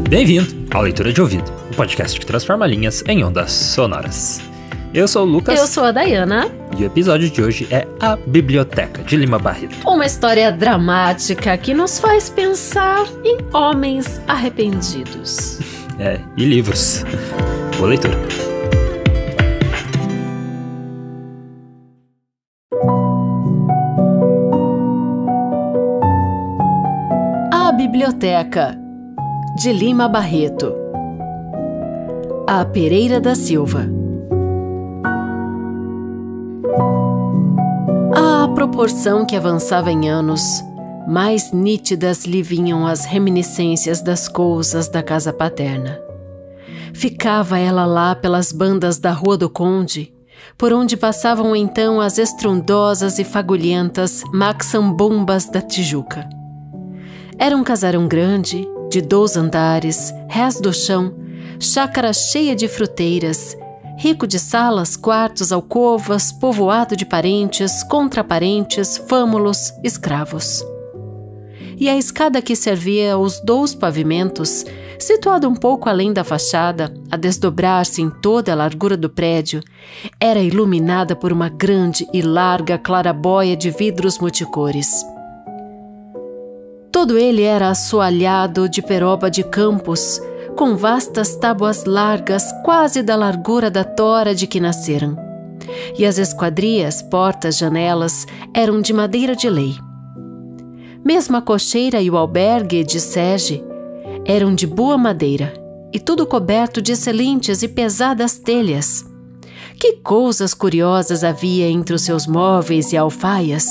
Bem-vindo à Leitura de Ouvido, o podcast que transforma linhas em ondas sonoras. Eu sou o Lucas. Eu sou a Dayana. E o episódio de hoje é A Biblioteca, de Lima Barreto. Uma história dramática que nos faz pensar em homens arrependidos. E livros. Boa leitura. A Biblioteca, de Lima Barreto. A Pereira da Silva. À proporção que avançava em anos, mais nítidas lhe vinham as reminiscências das coisas da casa paterna. Ficava ela lá pelas bandas da Rua do Conde, por onde passavam então as estrondosas e fagulhentas maxambombas da Tijuca. Era um casarão grande, de 2 andares, rés do chão, chácara cheia de fruteiras, rico de salas, quartos, alcovas, povoado de parentes, contraparentes, fâmulos, escravos. E a escada que servia os 2 pavimentos, situada um pouco além da fachada, a desdobrar-se em toda a largura do prédio, era iluminada por uma grande e larga clarabóia de vidros multicores. Todo ele era assoalhado de peroba de campos, com vastas tábuas largas quase da largura da tora de que nasceram. E as esquadrias, portas, janelas eram de madeira de lei. Mesmo a cocheira e o albergue de sege eram de boa madeira, e tudo coberto de excelentes e pesadas telhas. Que coisas curiosas havia entre os seus móveis e alfaias!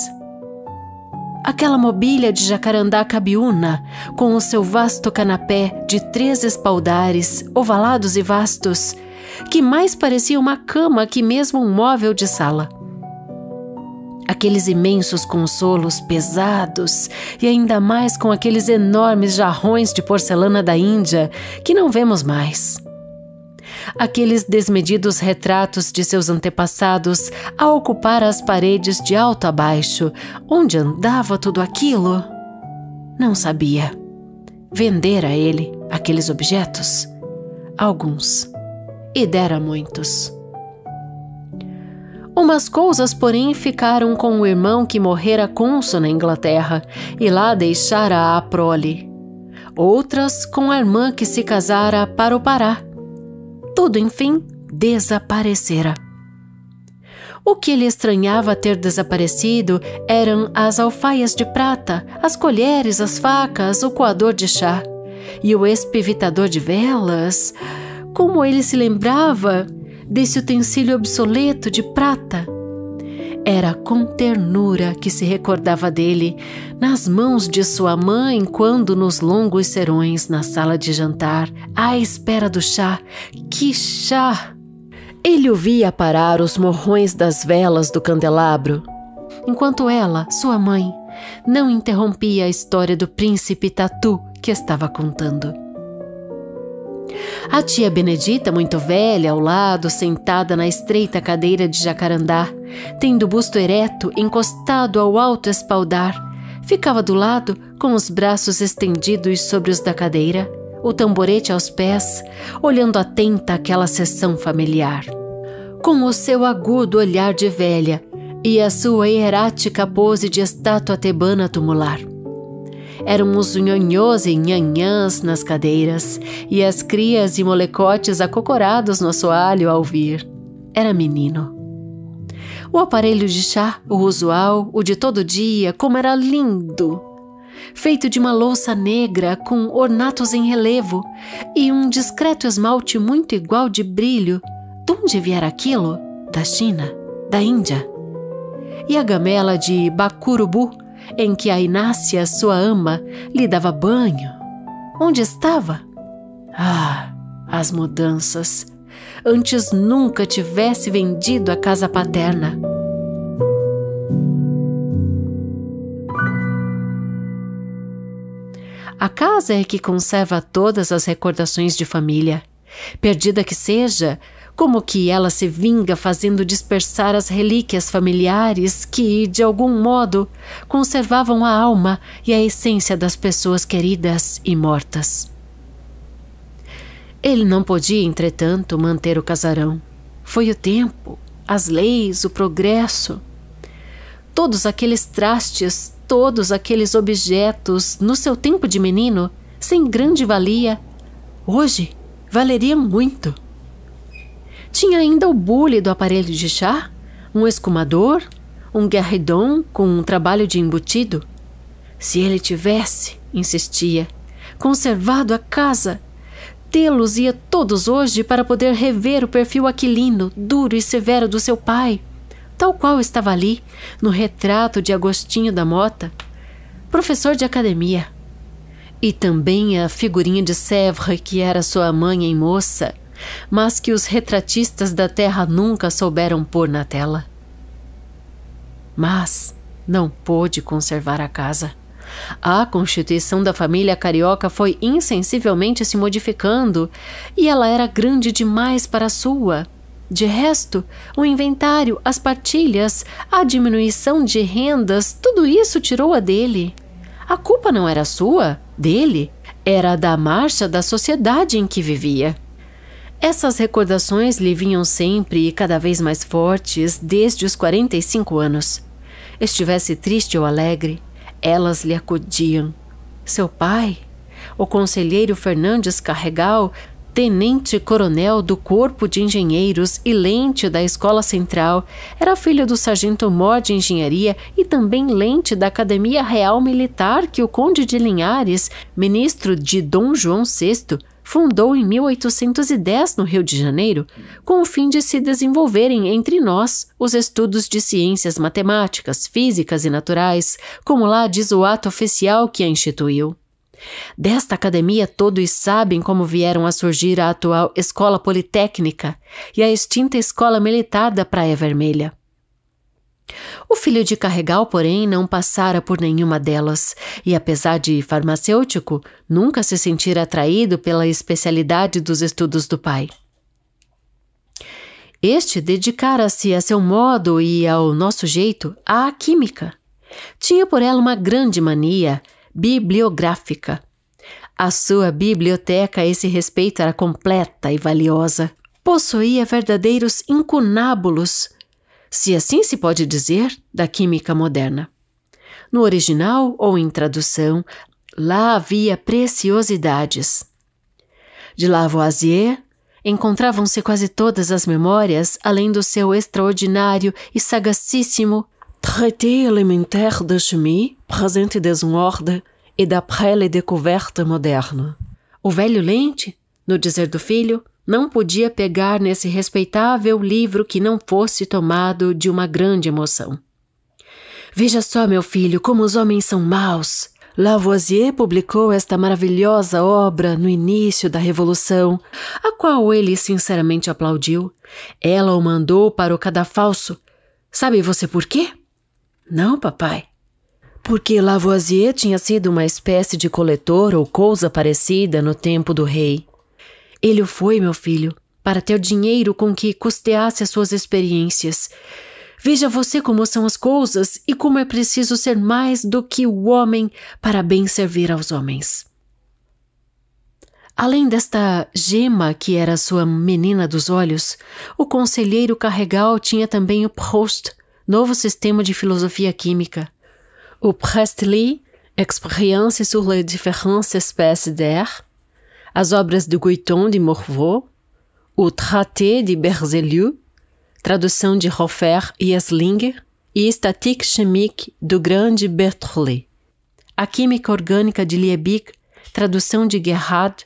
Aquela mobília de jacarandá cabiúna, com o seu vasto canapé de 3 espaldares, ovalados e vastos, que mais parecia uma cama que mesmo um móvel de sala. Aqueles imensos consolos pesados e ainda mais com aqueles enormes jarrões de porcelana da Índia que não vemos mais. Aqueles desmedidos retratos de seus antepassados a ocupar as paredes de alto a baixo. Onde andava tudo aquilo? Não sabia. Vendera ele aqueles objetos? Alguns. E dera muitos. Umas coisas, porém, ficaram com o irmão que morrera cônsul na Inglaterra e lá deixara a prole. Outras com a irmã que se casara para o Pará. Tudo, enfim, desaparecera. O que lhe estranhava ter desaparecido eram as alfaias de prata, as colheres, as facas, o coador de chá e o espivitador de velas. Como ele se lembrava desse utensílio obsoleto de prata! Era com ternura que se recordava dele, nas mãos de sua mãe, quando nos longos serões, na sala de jantar, à espera do chá. Que chá! Ele o via parar os morrões das velas do candelabro, enquanto ela, sua mãe, não interrompia a história do príncipe Tatu que estava contando. A tia Benedita, muito velha, ao lado, sentada na estreita cadeira de jacarandá, tendo o busto ereto encostado ao alto espaldar, ficava do lado, com os braços estendidos sobre os da cadeira, o tamborete aos pés, olhando atenta aquela sessão familiar. Com o seu agudo olhar de velha e a sua hierática pose de estátua tebana tumular. Eram os nhonhôs e nhanhãs nas cadeiras e as crias e molecotes acocorados no assoalho ao vir. Era menino. O aparelho de chá, o usual, o de todo dia, como era lindo! Feito de uma louça negra com ornatos em relevo e um discreto esmalte muito igual de brilho. De onde viera aquilo? Da China? Da Índia? E a gamela de bacurubu, em que a Inácia, sua ama, lhe dava banho. Onde estava? Ah, as mudanças! Antes nunca tivesse vendido a casa paterna. A casa é que conserva todas as recordações de família. Perdida que seja, Como que ela se vinga fazendo dispersar as relíquias familiares que, de algum modo, conservavam a alma e a essência das pessoas queridas e mortas. Ele não podia, entretanto, manter o casarão. Foi o tempo, as leis, o progresso. Todos aqueles trastes, todos aqueles objetos, no seu tempo de menino, sem grande valia, hoje valeriam muito. Tinha ainda o bule do aparelho de chá, um escumador, um guerridon com um trabalho de embutido. Se ele tivesse, insistia, conservado a casa, tê-los ia todos hoje para poder rever o perfil aquilino, duro e severo do seu pai, tal qual estava ali, no retrato de Agostinho da Mota, professor de academia. E também a figurinha de Sèvres, que era sua mãe em moça, mas que os retratistas da terra nunca souberam pôr na tela. Mas não pôde conservar a casa. A constituição da família carioca foi insensivelmente se modificando e ela era grande demais para a sua. De resto, o inventário, as partilhas, a diminuição de rendas, tudo isso tirou-a dele. A culpa não era sua, dele, era da marcha da sociedade em que vivia. Essas recordações lhe vinham sempre e cada vez mais fortes desde os 45 anos. Estivesse triste ou alegre, elas lhe acudiam. Seu pai, o conselheiro Fernandes Carregal, tenente-coronel do Corpo de Engenheiros e lente da Escola Central, era filho do sargento-mor de engenharia e também lente da Academia Real Militar que o conde de Linhares, ministro de Dom João VI, fundou em 1810 no Rio de Janeiro, com o fim de se desenvolverem entre nós os estudos de ciências matemáticas, físicas e naturais, como lá diz o ato oficial que a instituiu. Desta academia todos sabem como vieram a surgir a atual Escola Politécnica e a extinta Escola Militar da Praia Vermelha. O filho de Carregal, porém, não passara por nenhuma delas e, apesar de farmacêutico, nunca se sentira atraído pela especialidade dos estudos do pai. Este dedicara-se a seu modo e ao nosso jeito à química. Tinha por ela uma grande mania bibliográfica. A sua biblioteca a esse respeito era completa e valiosa. Possuía verdadeiros incunábulos, se assim se pode dizer, da química moderna. No original ou em tradução, lá havia preciosidades. De Lavoisier encontravam-se quase todas as memórias, além do seu extraordinário e sagacíssimo Traité élémentaire de chimie, présent des ordres et d'après les découvertes modernes. O velho lente, no dizer do filho, não podia pegar nesse respeitável livro que não fosse tomado de uma grande emoção. Veja só, meu filho, como os homens são maus. Lavoisier publicou esta maravilhosa obra no início da Revolução, a qual ele sinceramente aplaudiu. Ela o mandou para o cadafalso. Sabe você por quê? Não, papai. Porque Lavoisier tinha sido uma espécie de coletor ou coisa parecida no tempo do rei. Ele o foi, meu filho, para ter dinheiro com que custeasse as suas experiências. Veja você como são as coisas e como é preciso ser mais do que o homem para bem servir aos homens. Além desta gema que era sua menina dos olhos, o conselheiro Carregal tinha também o Proust, novo sistema de filosofia química, o Priestley, Expérience sur les différentes espèces d'air, as obras de Guiton de Morveau, o Traité de Berzelius, tradução de Hofer e Eslinger, e Statique chimique do grande Berthollet, a Química Orgânica de Liebig, tradução de Gerhard,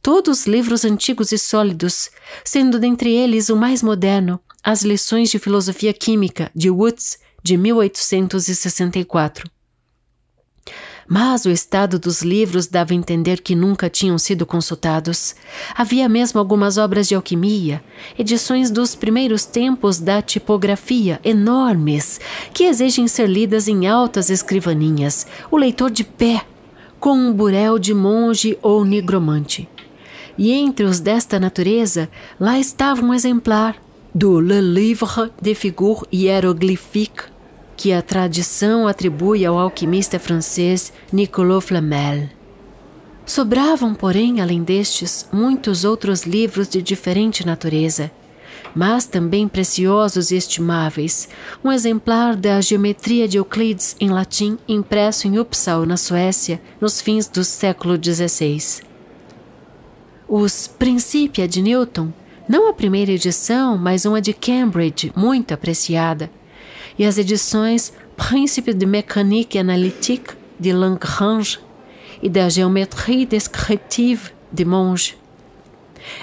todos livros antigos e sólidos, sendo dentre eles o mais moderno, As Lições de Filosofia Química, de Woods, de 1864. Mas o estado dos livros dava a entender que nunca tinham sido consultados. Havia mesmo algumas obras de alquimia, edições dos primeiros tempos da tipografia, enormes, que exigem ser lidas em altas escrivaninhas, o leitor de pé, com um burel de monge ou nigromante. E entre os desta natureza, lá estava um exemplar do Le Livre des Figures Hiéroglyphiques, que a tradição atribui ao alquimista francês Nicolas Flamel. Sobravam, porém, além destes, muitos outros livros de diferente natureza, mas também preciosos e estimáveis, um exemplar da Geometria de Euclides em latim impresso em Uppsala, na Suécia, nos fins do século XVI. Os Principia de Newton, não a primeira edição, mas uma de Cambridge, muito apreciada, e as edições Principe de Mécanique Analytique, de Lagrange, e da Géométrie Descriptive, de Monge.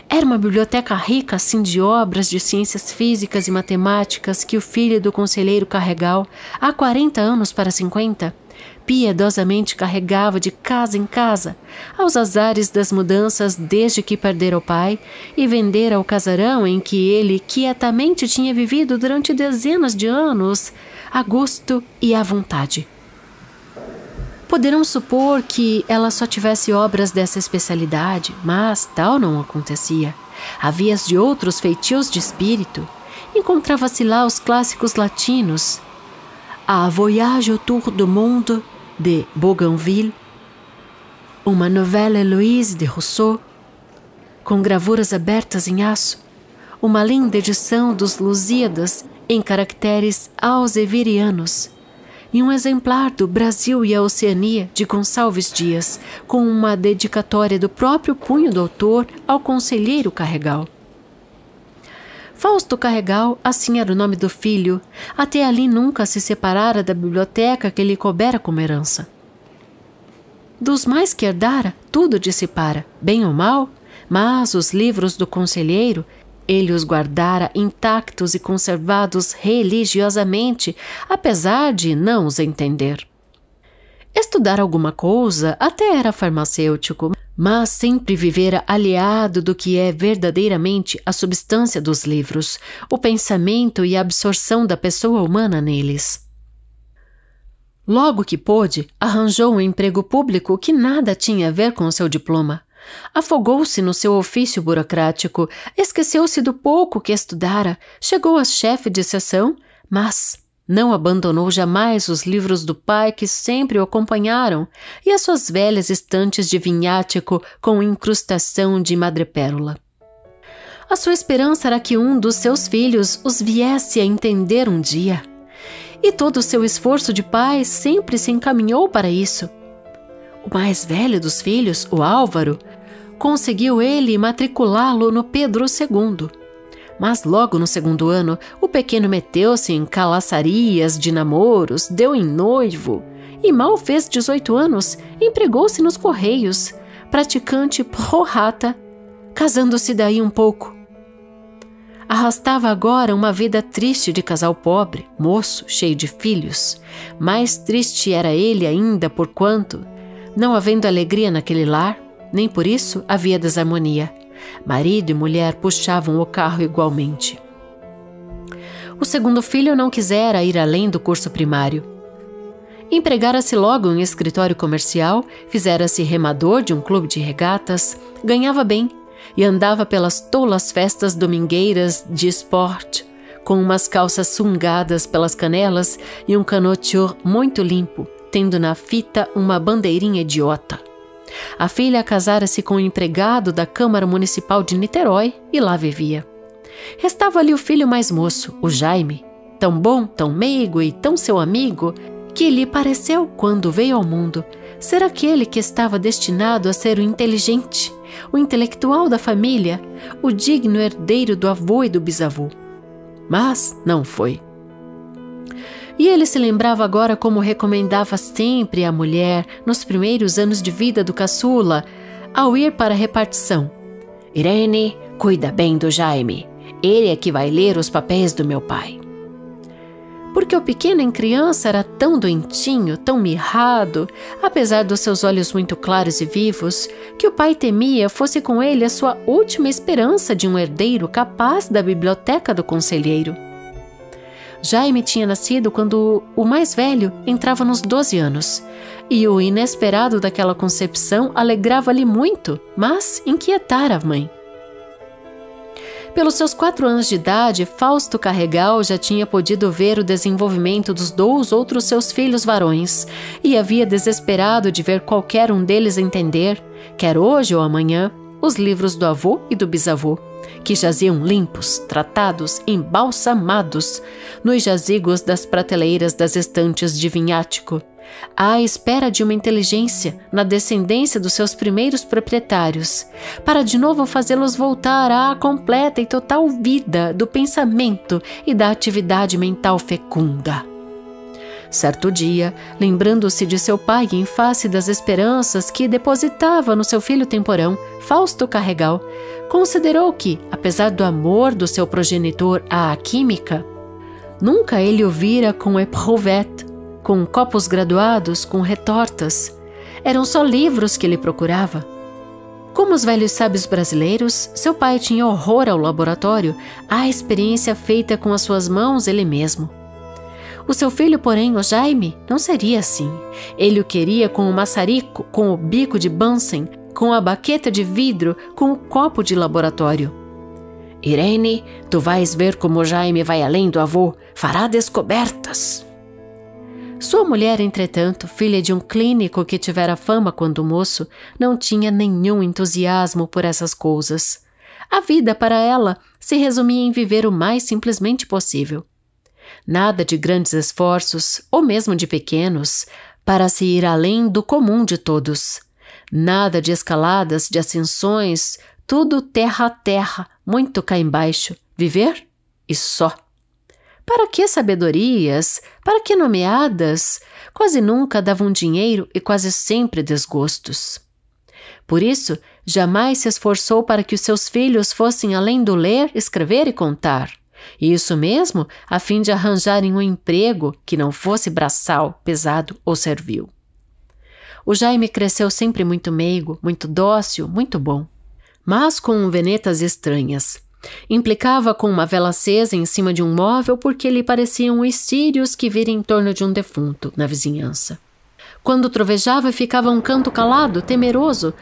Era uma biblioteca rica assim de obras de ciências físicas e matemáticas que o filho do conselheiro Carregal, há 40 anos para 50, piedosamente carregava de casa em casa, aos azares das mudanças desde que perdera o pai e vendera o casarão em que ele quietamente tinha vivido durante dezenas de anos, a gosto e à vontade. Poderão supor que ela só tivesse obras dessa especialidade, mas tal não acontecia. Havia de outros feitios de espírito. Encontrava-se lá os clássicos latinos, a Voyage autour du monde, de Bougainville, uma novela Héloïse de Rousseau, com gravuras abertas em aço, uma linda edição dos Lusíadas em caracteres auseverianos, e um exemplar do Brasil e a Oceania, de Gonçalves Dias, com uma dedicatória do próprio punho do autor ao conselheiro Carregal. Fausto Carregal, assim era o nome do filho, até ali nunca se separara da biblioteca que lhe coubera como herança. Dos mais que herdara, tudo dissipara, bem ou mal, mas os livros do conselheiro ele os guardara intactos e conservados religiosamente, apesar de não os entender. Estudar alguma coisa até era farmacêutico, mas sempre vivera aliado do que é verdadeiramente a substância dos livros, o pensamento e a absorção da pessoa humana neles. Logo que pôde, arranjou um emprego público que nada tinha a ver com o seu diploma. Afogou-se no seu ofício burocrático, esqueceu-se do pouco que estudara, chegou a chefe de seção, mas não abandonou jamais os livros do pai que sempre o acompanharam e as suas velhas estantes de vinhático com incrustação de madrepérola. A sua esperança era que um dos seus filhos os viesse a entender um dia, e todo o seu esforço de pai sempre se encaminhou para isso. O mais velho dos filhos, o Álvaro, conseguiu ele matriculá-lo no Pedro II. Mas logo no segundo ano, o pequeno meteu-se em calaçarias de namoros, deu em noivo e mal fez 18 anos, empregou-se nos Correios, praticante pro rata, casando-se daí um pouco. Arrastava agora uma vida triste de casal pobre, moço, cheio de filhos. Mais triste era ele ainda porquanto, não havendo alegria naquele lar, nem por isso havia desarmonia. Marido e mulher puxavam o carro igualmente. O segundo filho não quisera ir além do curso primário. Empregara-se logo em escritório comercial, fizera-se remador de um clube de regatas, ganhava bem e andava pelas tolas festas domingueiras de esporte, com umas calças sungadas pelas canelas e um canotior muito limpo, tendo na fita uma bandeirinha idiota. A filha casara-se com um empregado da Câmara Municipal de Niterói e lá vivia. Restava-lhe o filho mais moço, o Jaime, tão bom, tão meigo e tão seu amigo, que lhe pareceu, quando veio ao mundo, ser aquele que estava destinado a ser o inteligente, o intelectual da família, o digno herdeiro do avô e do bisavô. Mas não foi. E ele se lembrava agora como recomendava sempre à mulher, nos primeiros anos de vida do caçula, ao ir para a repartição. Irene, cuida bem do Jaime. Ele é que vai ler os papéis do meu pai. Porque o pequeno em criança era tão doentinho, tão mirrado, apesar dos seus olhos muito claros e vivos, que o pai temia fosse com ele a sua última esperança de um herdeiro capaz da biblioteca do conselheiro. Jaime tinha nascido quando o mais velho entrava nos 12 anos. e o inesperado daquela concepção alegrava-lhe muito, mas inquietara a mãe. Pelos seus 4 anos de idade, Fausto Carregal já tinha podido ver o desenvolvimento dos 2 outros seus filhos varões e havia desesperado de ver qualquer um deles entender, quer hoje ou amanhã, os livros do avô e do bisavô, que jaziam limpos, tratados, embalsamados, nos jazigos das prateleiras das estantes de vinhático, à espera de uma inteligência na descendência dos seus primeiros proprietários, para de novo fazê-los voltar à completa e total vida do pensamento e da atividade mental fecunda. Certo dia, lembrando-se de seu pai em face das esperanças que depositava no seu filho temporão, Fausto Carregal, considerou que, apesar do amor do seu progenitor à química, nunca ele o vira com éprouvette, com copos graduados, com retortas. Eram só livros que ele procurava. Como os velhos sábios brasileiros, seu pai tinha horror ao laboratório, à experiência feita com as suas mãos ele mesmo. O seu filho, porém, o Jaime, não seria assim. Ele o queria com o maçarico, com o bico de Bunsen, com a baqueta de vidro, com o copo de laboratório. Irene, tu vais ver como o Jaime vai além do avô, fará descobertas. Sua mulher, entretanto, filha de um clínico que tivera fama quando moço, não tinha nenhum entusiasmo por essas coisas. A vida para ela se resumia em viver o mais simplesmente possível. Nada de grandes esforços, ou mesmo de pequenos, para se ir além do comum de todos. Nada de escaladas, de ascensões, tudo terra a terra, muito cá embaixo. Viver e só. Para que sabedorias? Para que nomeadas? Quase nunca davam dinheiro e quase sempre desgostos. Por isso, jamais se esforçou para que os seus filhos fossem além do ler, escrever e contar. E isso mesmo a fim de arranjarem um emprego que não fosse braçal, pesado ou servil. O Jaime cresceu sempre muito meigo, muito dócil, muito bom, mas com venetas estranhas. Implicava com uma vela acesa em cima de um móvel porque lhe pareciam os círios que vira em torno de um defunto na vizinhança. Quando trovejava, ficava um canto calado, temeroso.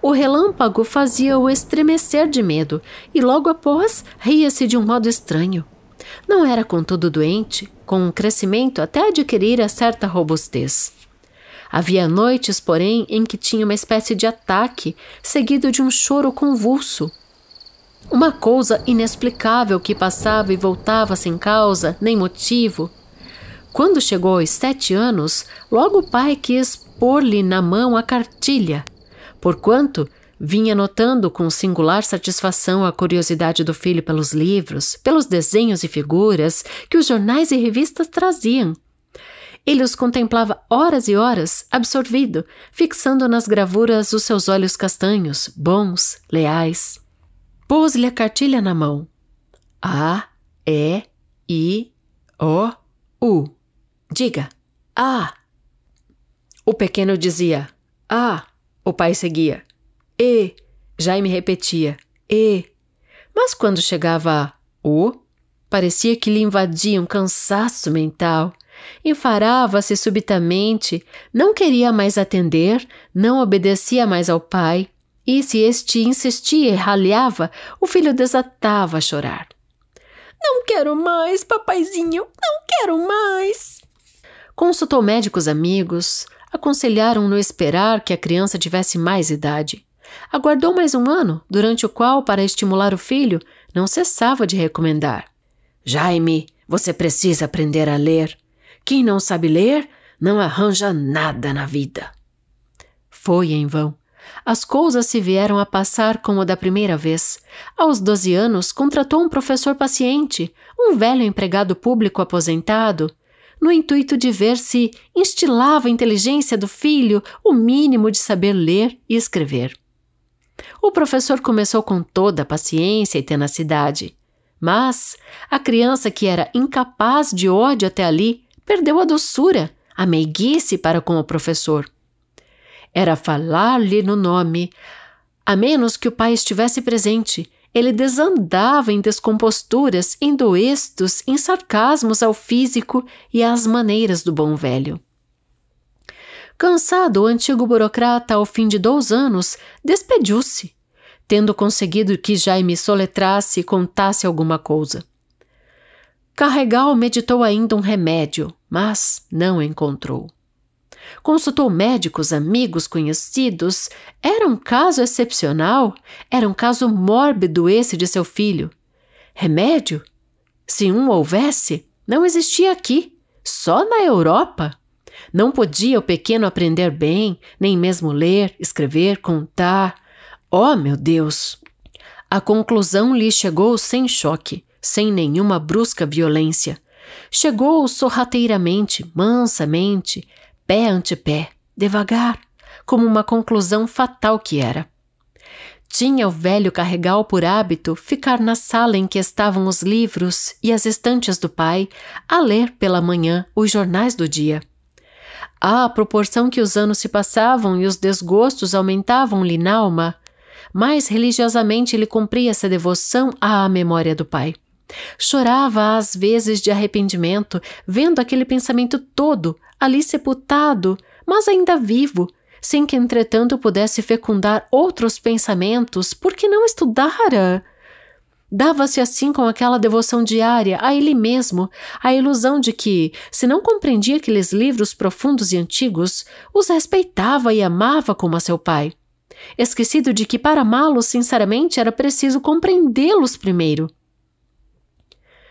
O relâmpago fazia-o estremecer de medo e logo após ria-se de um modo estranho. Não era contudo doente, com um crescimento até adquirira certa robustez. Havia noites, porém, em que tinha uma espécie de ataque, seguido de um choro convulso. Uma coisa inexplicável que passava e voltava sem causa, nem motivo. Quando chegou aos 7 anos, logo o pai quis pôr-lhe na mão a cartilha, porquanto vinha notando com singular satisfação a curiosidade do filho pelos livros, pelos desenhos e figuras que os jornais e revistas traziam. Ele os contemplava horas e horas, absorvido, fixando nas gravuras os seus olhos castanhos, bons, leais. Pôs-lhe a cartilha na mão. A, E, I, O, U. Diga, A. O pequeno dizia, A. O pai seguia, E. Jaime repetia, E. Mas quando chegava a U, parecia que lhe invadia um cansaço mental. Enfarava-se subitamente, não queria mais atender, não obedecia mais ao pai. E se este insistia e ralhava, o filho desatava a chorar. Não quero mais, papaizinho, não quero mais. Consultou médicos amigos, aconselharam-no esperar que a criança tivesse mais idade. Aguardou mais um ano, durante o qual, para estimular o filho, não cessava de recomendar. Jaime, você precisa aprender a ler. Quem não sabe ler, não arranja nada na vida. Foi em vão. As coisas se vieram a passar como da primeira vez. Aos 12 anos, contratou um professor paciente, um velho empregado público aposentado, no intuito de ver se instilava a inteligência do filho o mínimo de saber ler e escrever. O professor começou com toda a paciência e tenacidade, mas a criança, que era incapaz de ódio até ali, perdeu a doçura, a meiguice para com o professor. Era falar-lhe no nome. A menos que o pai estivesse presente, ele desandava em descomposturas, em doestos, em sarcasmos ao físico e às maneiras do bom velho. Cansado, o antigo burocrata, ao fim de 2 anos, despediu-se, tendo conseguido que Jaime soletrasse e contasse alguma coisa. Carregal meditou ainda um remédio, mas não encontrou. Consultou médicos, amigos, conhecidos. Era um caso excepcional, era um caso mórbido esse de seu filho. Remédio? Se um houvesse, não existia aqui, só na Europa. Não podia o pequeno aprender bem, nem mesmo ler, escrever, contar. Oh, meu Deus! A conclusão lhe chegou sem choque, sem nenhuma brusca violência. Chegou sorrateiramente, mansamente, pé ante pé, devagar, como uma conclusão fatal que era. Tinha o velho Carregal por hábito ficar na sala em que estavam os livros e as estantes do pai, a ler pela manhã os jornais do dia. À proporção que os anos se passavam e os desgostos aumentavam-lhe na alma, mais religiosamente ele cumpria essa devoção à memória do pai. Chorava às vezes de arrependimento, vendo aquele pensamento todo ali sepultado, mas ainda vivo, sem que entretanto pudesse fecundar outros pensamentos, porque não estudara. Dava-se assim com aquela devoção diária a ele mesmo, a ilusão de que, se não compreendia aqueles livros profundos e antigos, os respeitava e amava como a seu pai. Esquecido de que para amá-los sinceramente era preciso compreendê-los primeiro.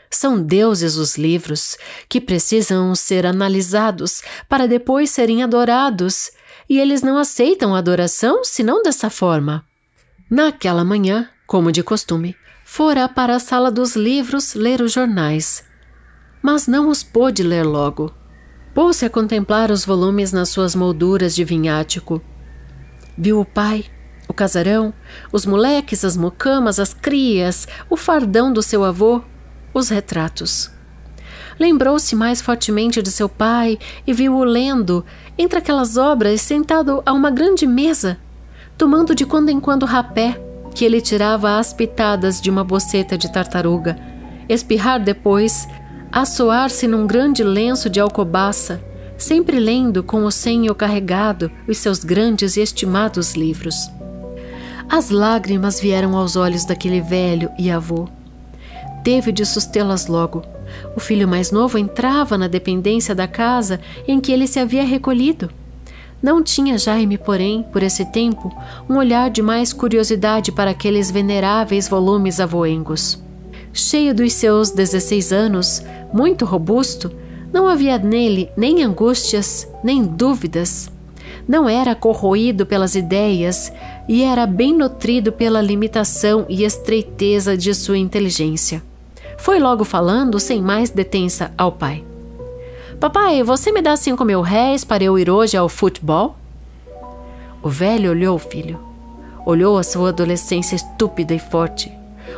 São deuses os livros, que precisam ser analisados para depois serem adorados, e eles não aceitam a adoração senão dessa forma. Naquela manhã, como de costume, fora para a sala dos livros ler os jornais, mas não os pôde ler logo. Pôs-se a contemplar os volumes nas suas molduras de vinhático. Viu o pai, o casarão, os moleques, as mucamas, as crias, o fardão do seu avô, os retratos. Lembrou-se mais fortemente de seu pai e viu-o lendo, entre aquelas obras, sentado a uma grande mesa, tomando de quando em quando rapé, que ele tirava às pitadas de uma boceta de tartaruga, espirrar depois, assoar-se num grande lenço de alcobaça, sempre lendo com o senho carregado os seus grandes e estimados livros. As lágrimas vieram aos olhos daquele velho e avô. Teve de sustê-las logo. O filho mais novo entrava na dependência da casa em que ele se havia recolhido. Não tinha Jaime, porém, por esse tempo, um olhar de mais curiosidade para aqueles veneráveis volumes avoengos. Cheio dos seus 16 anos, muito robusto, não havia nele nem angústias, nem dúvidas. Não era corroído pelas ideias e era bem nutrido pela limitação e estreiteza de sua inteligência. Foi logo falando, sem mais detença, ao pai. Papai, você me dá 5.000 réis para eu ir hoje ao futebol? O velho olhou o filho. Olhou a sua adolescência estúpida e forte.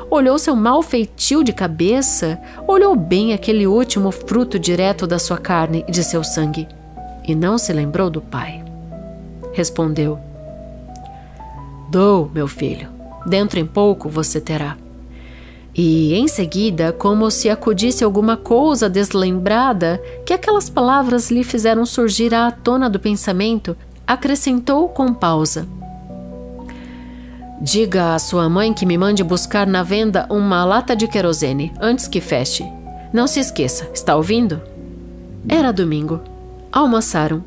Olhou seu mau feitio de cabeça. Olhou bem aquele último fruto direto da sua carne e de seu sangue. E não se lembrou do pai. Respondeu: Dou, meu filho. Dentro em pouco você terá. E, em seguida, como se acudisse alguma coisa deslembrada, que aquelas palavras lhe fizeram surgir à tona do pensamento, acrescentou com pausa: Diga à sua mãe que me mande buscar na venda uma lata de querosene, antes que feche. Não se esqueça, está ouvindo? Era domingo. Almoçaram.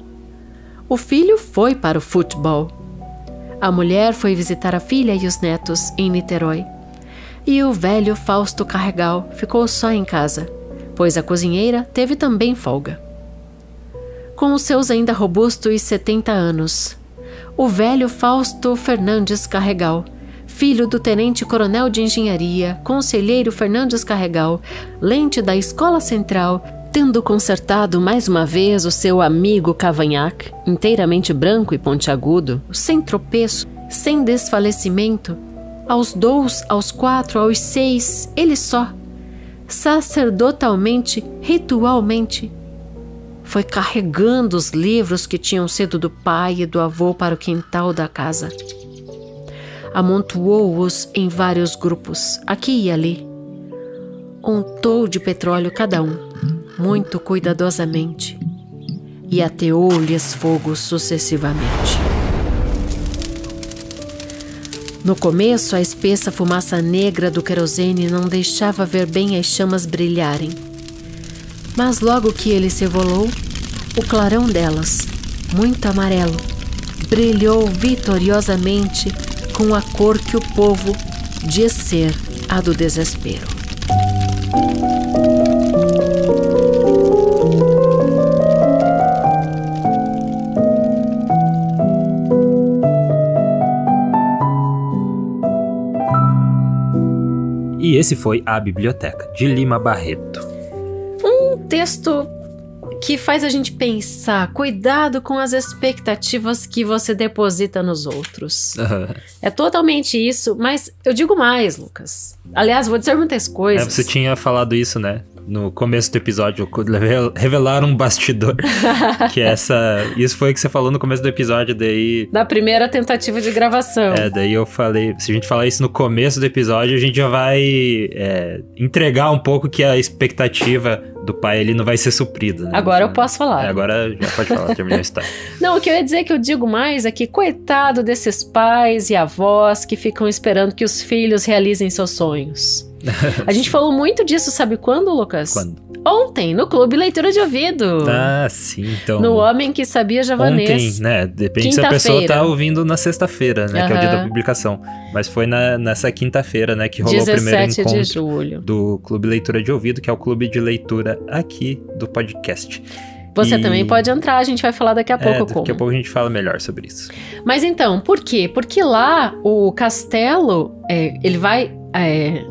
O filho foi para o futebol. A mulher foi visitar a filha e os netos em Niterói. E o velho Fausto Carregal ficou só em casa, pois a cozinheira teve também folga. Com os seus ainda robustos 70 anos, o velho Fausto Fernandes Carregal, filho do tenente-coronel de engenharia, conselheiro Fernandes Carregal, lente da Escola Central, tendo consertado mais uma vez o seu amigo Cavanhaque, inteiramente branco e pontiagudo, sem tropeço, sem desfalecimento, aos 2, aos 4, aos 6, ele só, sacerdotalmente, ritualmente, foi carregando os livros que tinham sido do pai e do avô para o quintal da casa. Amontoou-os em vários grupos, aqui e ali. Untou de petróleo cada um, muito cuidadosamente. e ateou-lhes fogo sucessivamente. No começo, a espessa fumaça negra do querosene não deixava ver bem as chamas brilharem. Mas logo que ele se evolou, o clarão delas, muito amarelo, brilhou vitoriosamente com a cor que o povo diz ser a do desespero. E esse foi A Biblioteca, de Lima Barreto. Um texto que faz a gente pensar, cuidado com as expectativas que você deposita nos outros. É totalmente isso, mas eu digo mais, Lucas. Aliás, vou dizer muitas coisas. Você tinha falado isso, né? No começo do episódio, revelar um bastidor. Que isso foi o que você falou no começo do episódio, daí... Da primeira tentativa de gravação. Daí eu falei, se a gente falar isso no começo do episódio, a gente já vai entregar um pouco que a expectativa do pai ele não vai ser suprida. Né? Agora eu posso falar. Agora já pode falar, terminou a história. Não, o que eu ia dizer que eu digo mais é que coitado desses pais e avós que ficam esperando que os filhos realizem seus sonhos. A gente falou muito disso, sabe quando, Lucas? Quando? Ontem, no Clube Leitura de Ouvido. Ah, sim, então... No Homem que Sabia Javanês. Ontem, né? Depende se a pessoa tá ouvindo na sexta-feira, né? Que é o dia da publicação. Mas foi nessa quinta-feira, né? Que rolou o primeiro encontro de julho. Do Clube Leitura de Ouvido, que é o clube de leitura aqui do podcast. Você também pode entrar, a gente vai falar daqui a pouco como. Daqui a pouco a gente fala melhor sobre isso. Mas então, por quê? Porque lá o Castelo, ele vai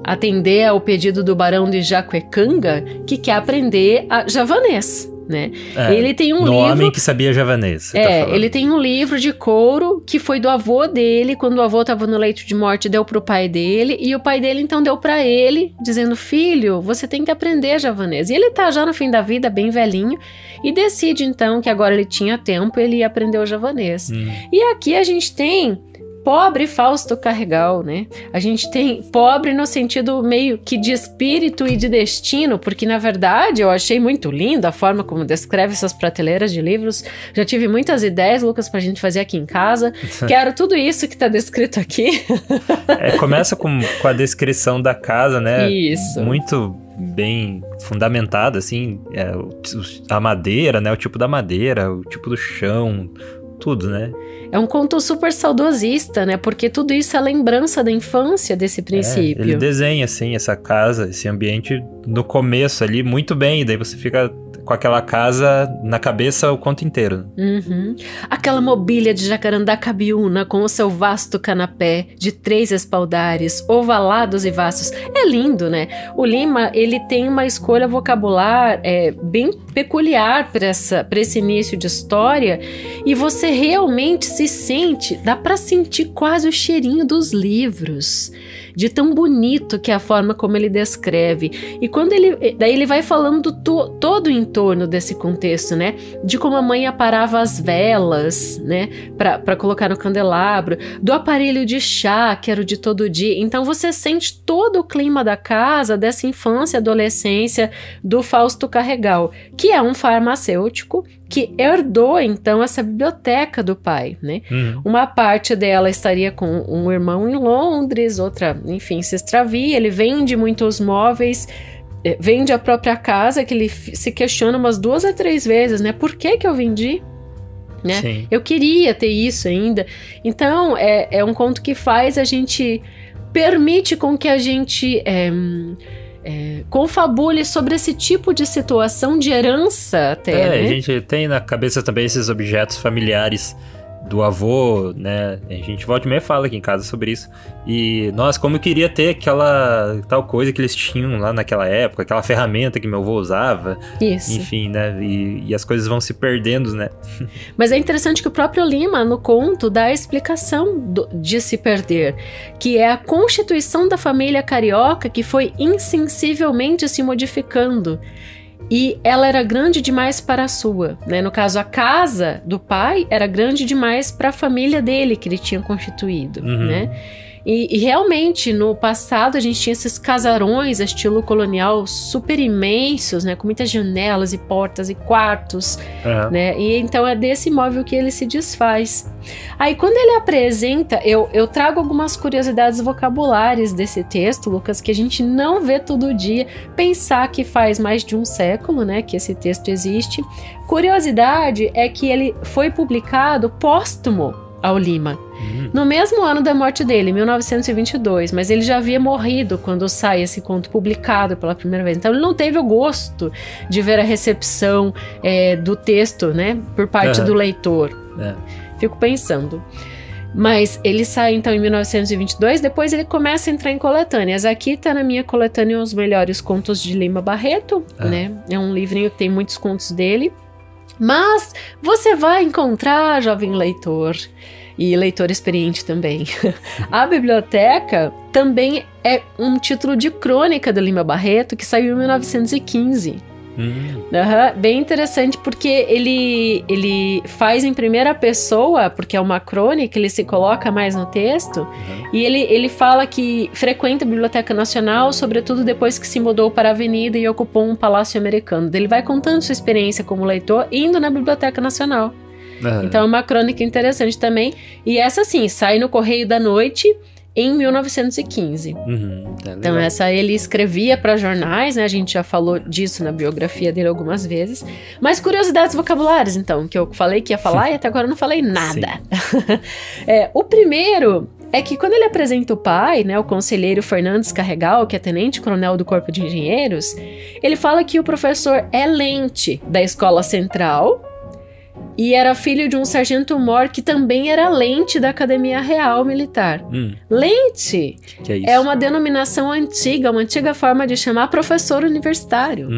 atender ao pedido do Barão de Jacuecanga, que quer aprender javanês, né? Ele tem um livro... Homem que Sabia Javanês. Ele tem um livro de couro que foi do avô dele, quando o avô estava no leito de morte, deu pro pai dele, e o pai dele então deu para ele, dizendo, filho, você tem que aprender javanês. E ele tá já no fim da vida, bem velhinho, e decide então que agora ele tinha tempo, ele ia aprender o javanês. E aqui a gente tem pobre Fausto Carregal, né? A gente tem pobre no sentido meio que de espírito e de destino, porque na verdade eu achei muito linda a forma como descreve essas prateleiras de livros. Já tive muitas ideias, Lucas, pra gente fazer aqui em casa. Quero tudo isso que tá descrito aqui. Começa com a descrição da casa, né? Isso. Muito bem fundamentada, assim, a madeira, né? O tipo da madeira, o tipo do chão, tudo, né? É um conto super saudosista, né? Porque tudo isso é lembrança da infância desse princípio. Ele desenha, assim, essa casa, esse ambiente no começo ali muito bem, e daí você fica com aquela casa na cabeça o conto inteiro. Aquela mobília de jacarandacabiúna com o seu vasto canapé de 3 espaldares, ovalados e vastos. É lindo, né? O Lima, ele tem uma escolha vocabular bem peculiar para esse início de história, e você realmente se sente, dá para sentir quase o cheirinho dos livros, de tão bonito que é a forma como ele descreve. E quando daí ele vai falando todo o entorno desse contexto, né? De como a mãe aparava as velas, né? Para colocar no candelabro, do aparelho de chá, que era o de todo dia. Então você sente todo o clima da casa, dessa infância e adolescência do Fausto Carregal, que é um farmacêutico que herdou, então, essa biblioteca do pai, né? Uma parte dela estaria com um irmão em Londres, outra, enfim, se extravia. Ele vende muitos móveis, vende a própria casa, que ele se questiona umas 2 a 3 vezes, né? Por que eu vendi? Né? Sim. Eu queria ter isso ainda. Então, é um conto que faz a gente... permite com que a gente... confabule sobre esse tipo de situação de herança até, né? A gente tem na cabeça também esses objetos familiares do avô, né? A gente volta e meia fala aqui em casa sobre isso. E, nossa, como eu queria ter aquela tal coisa que eles tinham lá naquela época, aquela ferramenta que meu avô usava. Isso. Enfim, né? E as coisas vão se perdendo, né? Mas é interessante que o próprio Lima, no conto, dá a explicação de se perder, que é a constituição da família carioca que foi insensivelmente se modificando. E ela era grande demais para a sua, né? No caso, a casa do pai era grande demais para a família dele que ele tinha constituído, né? E realmente, no passado, a gente tinha esses casarões, estilo colonial, super imensos, né? Com muitas janelas e portas e quartos, né? E então é desse imóvel que ele se desfaz. Aí, quando ele apresenta, eu trago algumas curiosidades vocabulares desse texto, Lucas, que a gente não vê todo dia. Pensar que faz mais de um século, né? Que esse texto existe. Curiosidade é que ele foi publicado póstumo ao Lima, no mesmo ano da morte dele, 1922, mas ele já havia morrido quando sai esse conto publicado pela primeira vez, então ele não teve o gosto de ver a recepção do texto, né, por parte do leitor. Fico pensando. Mas ele sai então em 1922, depois ele começa a entrar em coletâneas. Aqui tá na minha coletânea Os Melhores Contos de Lima Barreto, né, é um livrinho que tem muitos contos dele. Mas você vai encontrar, jovem leitor, e leitor experiente também, a biblioteca também é um título de crônica do Lima Barreto que saiu em 1915. Bem interessante porque ele faz em primeira pessoa, porque é uma crônica, ele se coloca mais no texto, e ele fala que frequenta a Biblioteca Nacional, sobretudo depois que se mudou para a Avenida e ocupou um palácio americano. Ele vai contando sua experiência como leitor indo na Biblioteca Nacional. Então é uma crônica interessante também, e essa sim, sai no Correio da Noite em 1915. Então essa ele escrevia para jornais, né? A gente já falou disso na biografia dele algumas vezes. Mas curiosidades vocabulares, então, que eu falei que ia falar e até agora eu não falei nada. O primeiro é que quando ele apresenta o pai, né, o conselheiro Fernandes Carregal, que é tenente-coronel do Corpo de Engenheiros, ele fala que o professor é lente da Escola Central e era filho de um sargento-mor que também era lente da Academia Real Militar. Lente que é isso? É uma denominação antiga, uma antiga forma de chamar professor universitário.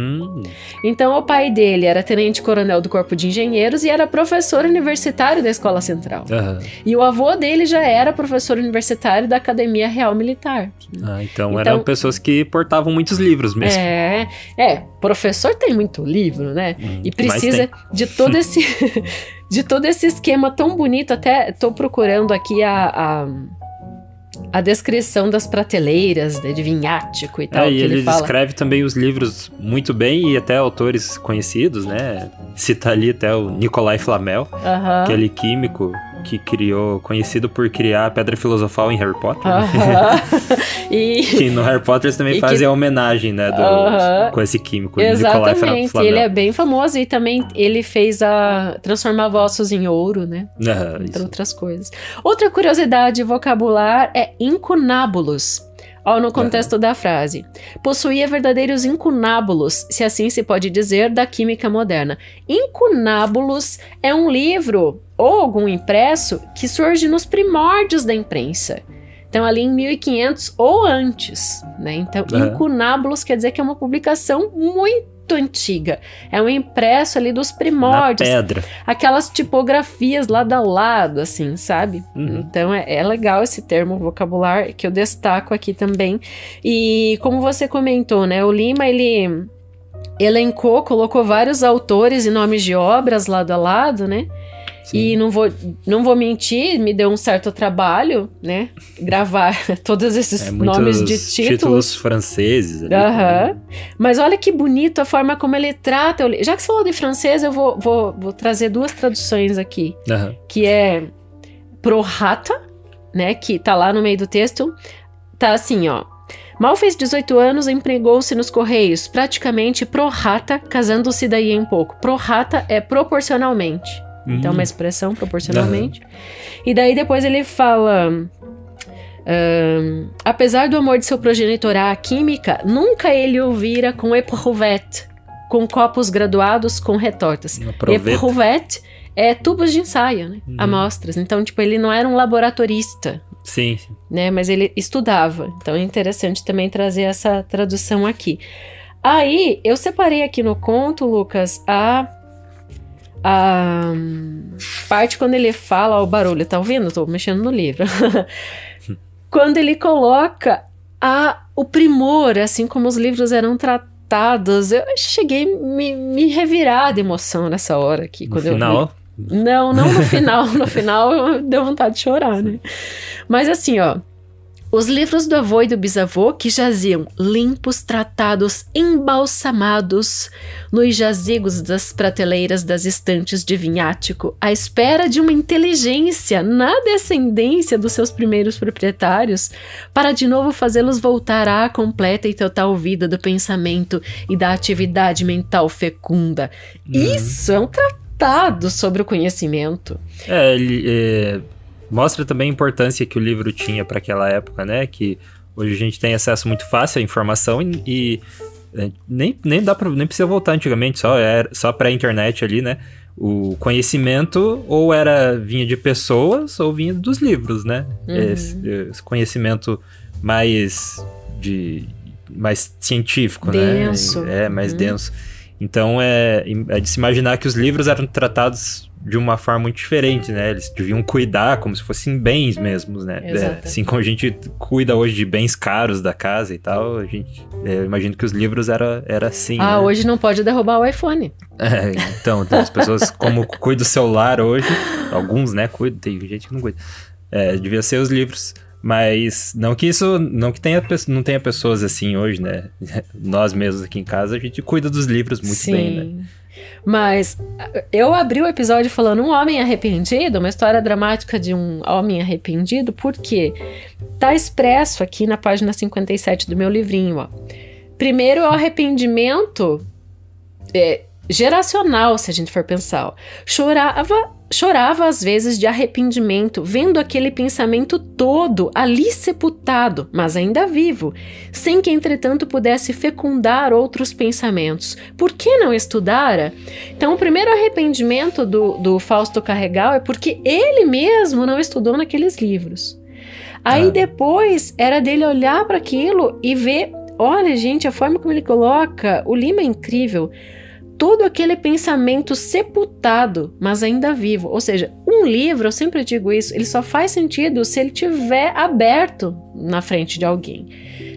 Então o pai dele era tenente-coronel do Corpo de Engenheiros e era professor universitário da Escola Central. E o avô dele já era professor universitário da Academia Real Militar. Então eram pessoas que portavam muitos livros mesmo. Professor tem muito livro, né? E precisa de todo esse de todo esse esquema tão bonito. Até tô procurando aqui a descrição das prateleiras, né, de vinhático e tal. E ele descreve também os livros muito bem, e até autores conhecidos, né? Cita ali até o Nicolai Flamel, aquele químico que conhecido por criar a Pedra Filosofal em Harry Potter. Que no Harry Potter também fazem a homenagem, né, com esse químico. Exatamente, Nicolai Flamel. Ele é bem famoso e também ele fez transformava ossos em ouro, né, entre outras coisas. Outra curiosidade vocabular é incunábulos. No contexto da frase. Possuía verdadeiros incunábulos, se assim se pode dizer, da química moderna. Incunábulos é um livro ou algum impresso que surge nos primórdios da imprensa. Então, ali em 1500 ou antes, né? Então, incunábulos quer dizer que é uma publicação muito antiga. É um impresso ali dos primórdios. Na pedra. Aquelas tipografias lado a lado, assim, sabe? Então, é legal esse termo vocabular que eu destaco aqui também. E como você comentou, né? O Lima, ele colocou vários autores e nomes de obras lado a lado, né? Sim. E não vou mentir, me deu um certo trabalho, né? Gravar todos esses nomes de títulos franceses. Ali, Mas olha que bonito a forma como ele trata. Já que você falou de francês, eu vou trazer duas traduções aqui. Que é prorata, né? Que tá lá no meio do texto. Tá assim, ó. Mal fez 18 anos, empregou-se nos Correios, praticamente prorata, casando-se daí em pouco. Prorata é proporcionalmente. Então, uma expressão proporcionalmente. E daí depois ele fala... apesar do amor de seu progenitor à química, nunca ele o vira com éprouvette, com copos graduados com retortas. Éprouvette é tubos de ensaio, né? Amostras. Então, tipo, ele não era um laboratorista. Sim. Né? Mas ele estudava. Então, é interessante também trazer essa tradução aqui. Aí, eu separei aqui no conto, Lucas, a parte quando ele fala o barulho, tá ouvindo? Tô mexendo no livro. Quando ele coloca o primor, assim como os livros eram tratados, eu cheguei a me revirar de emoção nessa hora aqui. No final? Não no final. No final deu vontade de chorar, né? Mas assim, ó, Os livros do avô e do bisavô que jaziam limpos, tratados, embalsamados nos jazigos das prateleiras das estantes de vinhático, à espera de uma inteligência na descendência dos seus primeiros proprietários, para de novo fazê-los voltar à completa e total vida do pensamento e da atividade mental fecunda. Isso é um tratado sobre o conhecimento. Ele mostra também a importância que o livro tinha para aquela época, né? Que hoje a gente tem acesso muito fácil à informação e nem precisa voltar antigamente, só pré-internet ali, né? O conhecimento ou vinha de pessoas ou vinha dos livros, né? Esse conhecimento mais científico, denso. Né? Mais denso. Então é de se imaginar que os livros eram tratados de uma forma muito diferente, né? Eles deviam cuidar como se fossem bens mesmos, né? Assim como a gente cuida hoje de bens caros da casa e tal, eu imagino que os livros era assim, né? Hoje não pode derrubar o iPhone. Então, as pessoas como cuidam do celular hoje, alguns, né, cuidam, tem gente que não cuida. Devia ser os livros. Mas não que não tenha pessoas assim hoje, né? Nós mesmos aqui em casa, a gente cuida dos livros muito bem, né? Mas eu abri o episódio falando um homem arrependido, uma história dramática de um homem arrependido, porque tá expresso aqui na página 57 do meu livrinho, ó. Primeiro, o arrependimento geracional, se a gente for pensar, ó. Chorava às vezes de arrependimento, vendo aquele pensamento todo ali sepultado, mas ainda vivo, sem que entretanto pudesse fecundar outros pensamentos. Por que não estudara? Então o primeiro arrependimento do Fausto Carregal é porque ele mesmo não estudou naqueles livros. Aí depois era dele olhar para aquilo e ver, olha gente, a forma como ele coloca, o Lima é incrível, todo aquele pensamento sepultado, mas ainda vivo. Ou seja, um livro, eu sempre digo isso, ele só faz sentido se ele estiver aberto na frente de alguém.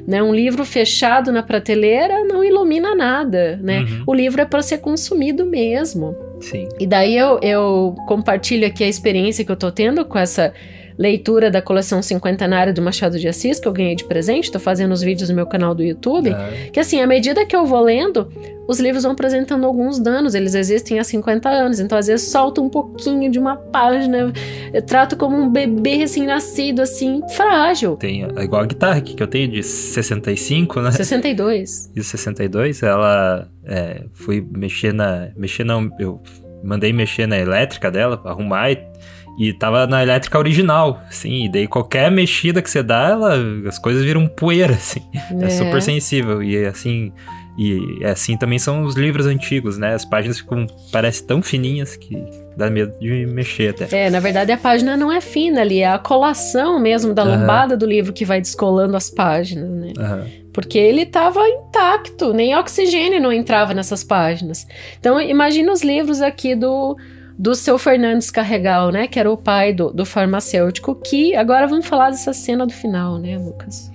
Né? Um livro fechado na prateleira não ilumina nada. Né? O livro é para ser consumido mesmo. Sim. E daí eu compartilho aqui a experiência que eu tô tendo com essa leitura da coleção cinquentenária do Machado de Assis, que eu ganhei de presente, tô fazendo os vídeos no meu canal do YouTube, que assim, à medida que eu vou lendo, os livros vão apresentando alguns danos, eles existem há 50 anos, então às vezes solto um pouquinho de uma página, eu trato como um bebê recém-nascido, assim, frágil. Igual a guitarra aqui, que eu tenho de 65, né? 62. De 62, ela fui eu mandei mexer na elétrica dela, arrumar e tava na elétrica original, assim, e daí qualquer mexida que você dá, as coisas viram poeira, assim, é super sensível, e assim também são os livros antigos, né, as páginas parecem tão fininhas que dá medo de mexer até. Na verdade a página não é fina ali, é a colação mesmo da lombada do livro que vai descolando as páginas, né, porque ele tava intacto, nem oxigênio não entrava nessas páginas. Então imagina os livros aqui do seu Fernandes Carregal, né, que era o pai do farmacêutico, que agora vamos falar dessa cena do final, né, Lucas?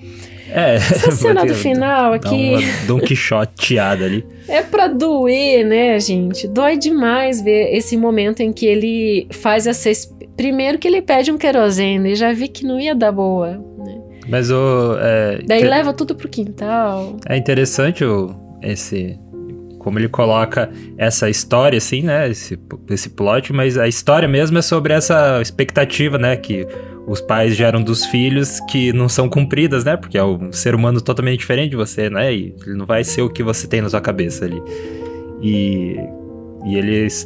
Essa cena do final aqui... Uma Dom Quixoteada ali. É pra doer, né, gente? Dói demais ver esse momento em que ele faz essa... Primeiro que ele pede um querosene, já vi que não ia dar boa, né? Mas daí leva tudo pro quintal. É interessante como ele coloca essa história, assim, né, esse plot, mas a história mesmo é sobre essa expectativa, né, que os pais geram dos filhos que não são cumpridas, né, porque é um ser humano totalmente diferente de você, né, e ele não vai ser o que você tem na sua cabeça ali. E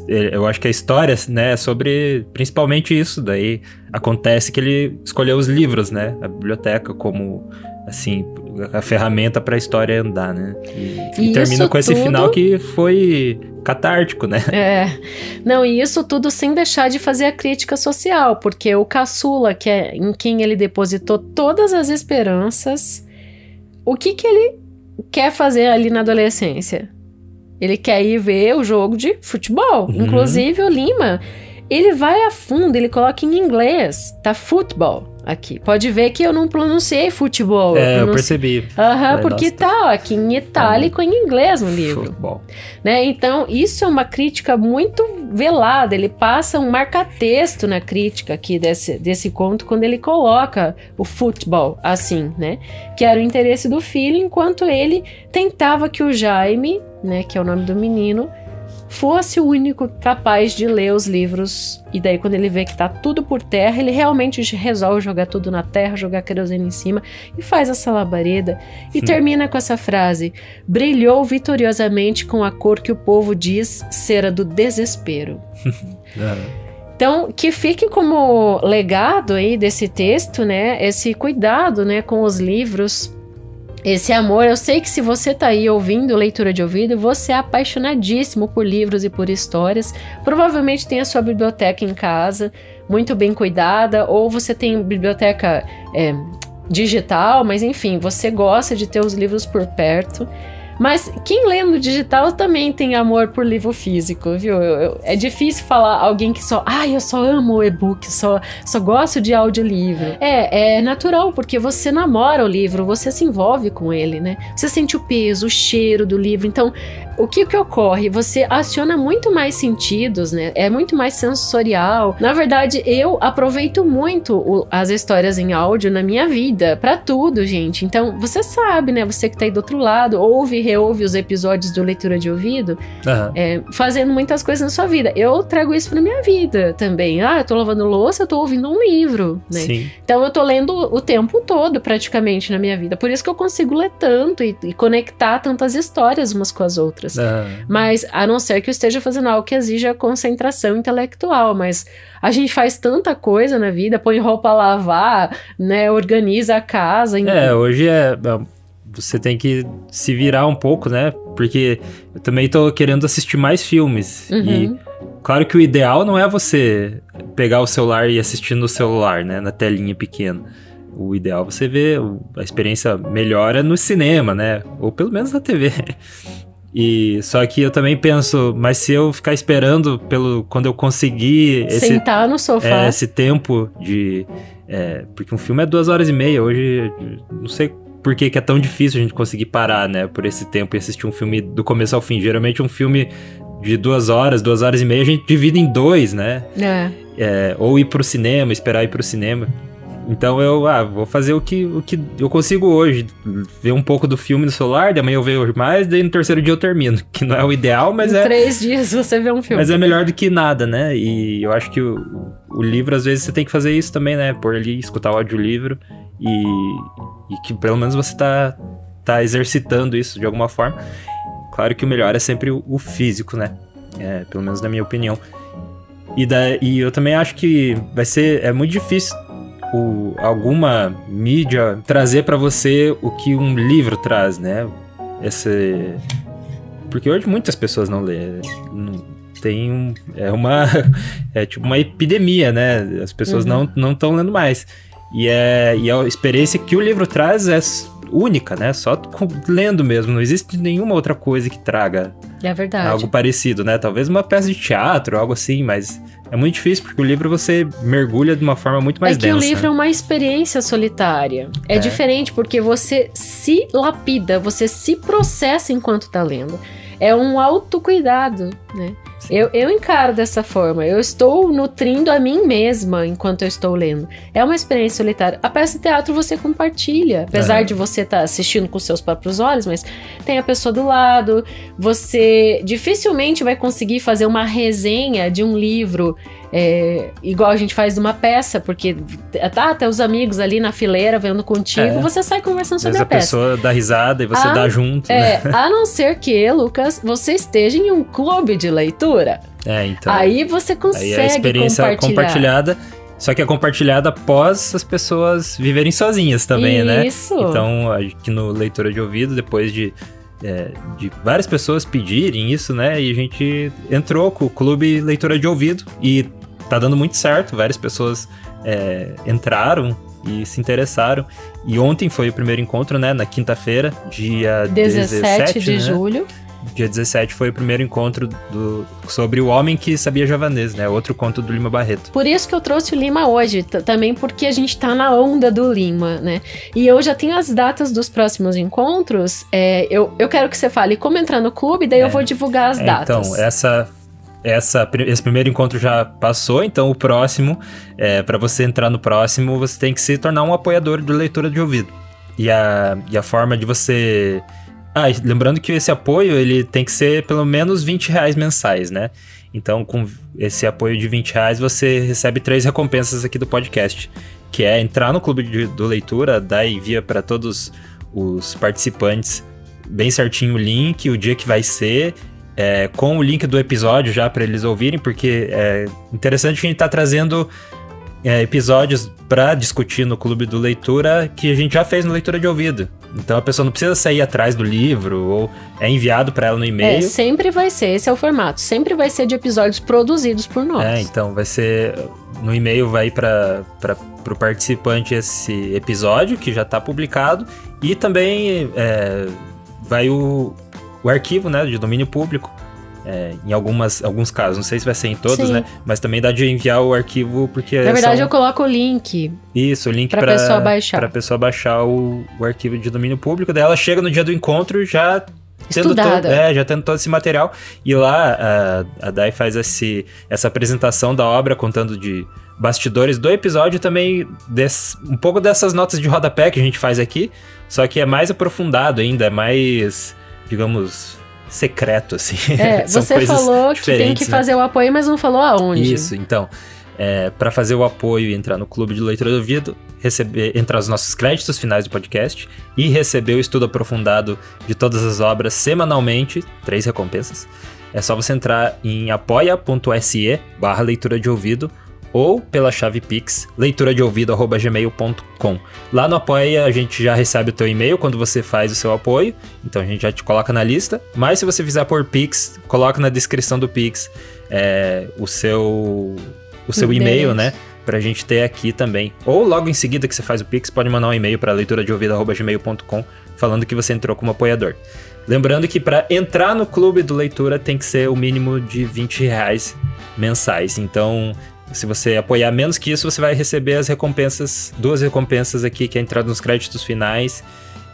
eu acho que a história, né, é sobre principalmente isso, daí acontece que ele escolheu os livros, né, a biblioteca como... assim, a ferramenta para a história andar, né? E termina com esse final que foi catártico, né? Não, e isso tudo sem deixar de fazer a crítica social, porque o caçula, que é em quem ele depositou todas as esperanças, o que ele quer fazer ali na adolescência? Ele quer ir ver o jogo de futebol. Inclusive, o Lima, ele vai a fundo, ele coloca em inglês, tá? Futebol. aqui. Pode ver que eu não pronunciei futebol. Eu percebi. Porque nossa, tá aqui em itálico e em inglês no livro. Futebol. Né? Então, isso é uma crítica muito velada. Ele passa um marca-texto na crítica aqui desse conto, quando ele coloca o futebol assim, né? Que era o interesse do filho, enquanto ele tentava que o Jaime, né, que é o nome do menino, fosse o único capaz de ler os livros. E daí, quando ele vê que tá tudo por terra, ele realmente resolve jogar tudo na terra, jogar querosene em cima e faz essa labareda. E termina com essa frase: brilhou vitoriosamente com a cor que o povo diz ser a do desespero. Então, que fique como legado aí desse texto, né, esse cuidado, né, com os livros, esse amor. Eu sei que se você tá aí ouvindo leitura de ouvido, você é apaixonadíssimo por livros e por histórias. Provavelmente tem a sua biblioteca em casa, muito bem cuidada, ou você tem biblioteca digital, mas enfim, você gosta de ter os livros por perto. Mas quem lê no digital também tem amor por livro físico, viu? É difícil falar alguém que eu só amo o e-book, só gosto de audiolivro. É natural, porque você namora o livro, você se envolve com ele, né? Você sente o peso, o cheiro do livro. Então, o que ocorre? Você aciona muito mais sentidos, né? É muito mais sensorial. Na verdade, eu aproveito muito as histórias em áudio na minha vida, pra tudo, gente. Então, você sabe, né? Você que tá aí do outro lado, ouve e reouve os episódios do Leitura de Ouvido, fazendo muitas coisas na sua vida. Eu trago isso pra minha vida também. Eu tô lavando louça, eu tô ouvindo um livro, né? Sim. Então, eu tô lendo o tempo todo, praticamente, na minha vida. Por isso que eu consigo ler tanto e conectar tantas histórias umas com as outras. Mas, a não ser que eu esteja fazendo algo que exija concentração intelectual, mas a gente faz tanta coisa na vida, põe roupa a lavar, né, organiza a casa. Hoje você tem que se virar um pouco, né, porque eu também tô querendo assistir mais filmes, e claro que o ideal não é você pegar o celular e assistir no celular, né, na telinha pequena. O ideal é você ver, a experiência melhor é no cinema, né, ou pelo menos na TV. E só que eu também penso, mas se eu ficar esperando quando eu conseguir sentar no sofá, esse tempo de porque um filme é 2h30, hoje não sei por que é tão difícil a gente conseguir parar, né, por esse tempo e assistir um filme do começo ao fim. Geralmente um filme de 2 horas, 2h30, a gente divide em 2, né? Ou ir pro cinema, esperar ir pro cinema. Então eu vou fazer o que eu consigo hoje, ver um pouco do filme no celular, daí amanhã eu vejo mais, daí no terceiro dia eu termino, que não é o ideal, mas em 3 dias você vê um filme. Mas é melhor do que nada, né? E eu acho que o livro, às vezes, você tem que fazer isso também, né? Pôr ali, escutar o audiolivro e que pelo menos você tá exercitando isso de alguma forma. Claro que o melhor é sempre o físico, né? Pelo menos na minha opinião. E eu também acho que é muito difícil alguma mídia trazer pra você o que um livro traz, né? Porque hoje muitas pessoas não lêem. É tipo uma epidemia, né? As pessoas não estão lendo mais. E a experiência que o livro traz é única, né? Só lendo mesmo. Não existe nenhuma outra coisa que traga algo parecido, né? Talvez uma peça de teatro, algo assim, mas é muito difícil, porque o livro você mergulha de uma forma muito mais densa. É que o livro é uma experiência solitária. É diferente, porque você se lapida, você se processa enquanto tá lendo. É um autocuidado, né? Eu encaro dessa forma. Eu estou nutrindo a mim mesma enquanto eu estou lendo. É uma experiência solitária. A peça de teatro você compartilha. Apesar de você estar assistindo com seus próprios olhos, mas tem a pessoa do lado. Você dificilmente vai conseguir fazer uma resenha de um livro igual a gente faz de uma peça, porque até os amigos ali na fileira vendo contigo, você sai conversando sobre a peça. A pessoa dá risada e você dá junto. Né? A não ser que, Lucas, você esteja em um clube de leitura. Então. Aí você consegue a experiência compartilhada. Só que é compartilhada após as pessoas viverem sozinhas também, né? Isso. Então, aqui no Leitura de Ouvido, depois de várias pessoas pedirem isso, né? E a gente entrou com o Clube Leitura de Ouvido e tá dando muito certo. Várias pessoas entraram e se interessaram. E ontem foi o primeiro encontro, né? Na quinta-feira, dia 17 de julho. dia 17 foi o primeiro encontro sobre o homem que sabia javanês, né? Outro conto do Lima Barreto. Por isso que eu trouxe o Lima hoje, também porque a gente tá na onda do Lima, né? E eu já tenho as datas dos próximos encontros, eu quero que você fale como entrar no clube, daí eu vou divulgar as datas. Então, esse primeiro encontro já passou, então o próximo, para você entrar no próximo, você tem que se tornar um apoiador de leitura de ouvido. E a forma de você... lembrando que esse apoio, ele tem que ser pelo menos R$20 mensais, né? Então, com esse apoio de R$20, você recebe 3 recompensas aqui do podcast, que é entrar no clube do leitura, dar e envia para todos os participantes bem certinho o link, o dia que vai ser, com o link do episódio já para eles ouvirem, porque é interessante que a gente tá trazendo episódios para discutir no Clube do Leitura que a gente já fez no Leitura de Ouvido. Então a pessoa não precisa sair atrás do livro, ou é enviado para ela no e-mail. Sempre vai ser, esse é o formato, sempre vai ser de episódios produzidos por nós. Então vai ser, no e-mail vai para o participante esse episódio que já está publicado, e também vai o arquivo, né, de domínio público. Em alguns casos, não sei se vai ser em todos, né? Mas também dá de enviar o arquivo, porque... Na verdade, eu coloco o link. Isso, o link pra pessoa baixar. Pra pessoa baixar o arquivo de domínio público. Daí ela chega no dia do encontro já estudada. já tendo todo esse material. E lá a Dai faz essa apresentação da obra, contando de bastidores do episódio, também um pouco dessas notas de rodapé que a gente faz aqui, só que é mais aprofundado ainda, é mais, digamos... secreto, assim. Você falou que tem que fazer o apoio, mas não falou aonde. Isso, então, para fazer o apoio e entrar no Clube de Leitura do Ouvido, entrar os nossos créditos finais do podcast e receber o estudo aprofundado de todas as obras semanalmente, 3 recompensas, é só você entrar em apoia.se/leitura de ouvido ou pela chave Pix, leituradeouvido@gmail.com. Lá no Apoia a gente já recebe o teu e-mail quando você faz o seu apoio, então a gente já te coloca na lista, mas se você fizer por Pix, coloca na descrição do Pix o seu e-mail, né? Pra gente ter aqui também. Ou logo em seguida que você faz o Pix, pode mandar um e-mail para leituradeouvido@gmail.com falando que você entrou como apoiador. Lembrando que para entrar no Clube do Leitura tem que ser o mínimo de R$20 mensais, então... Se você apoiar menos que isso, você vai receber as recompensas, 2 recompensas aqui, que é a entrada nos créditos finais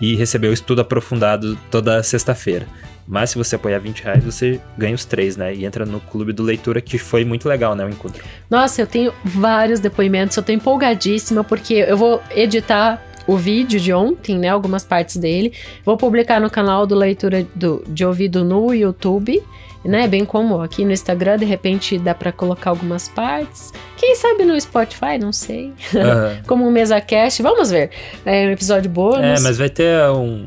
e receber o estudo aprofundado toda sexta-feira. Mas se você apoiar R$20, você ganha os 3, né? E entra no Clube do Leitura, que foi muito legal, né? O encontro. Nossa, eu tenho vários depoimentos, eu tô empolgadíssima, porque eu vou editar o vídeo de ontem, né? Algumas partes dele. Vou publicar no canal do Leitura de Ouvido no YouTube, né, bem como aqui no Instagram, de repente dá pra colocar algumas partes. Quem sabe no Spotify, não sei. Como um MesaCast, vamos ver. Um episódio bônus. Mas vai ter um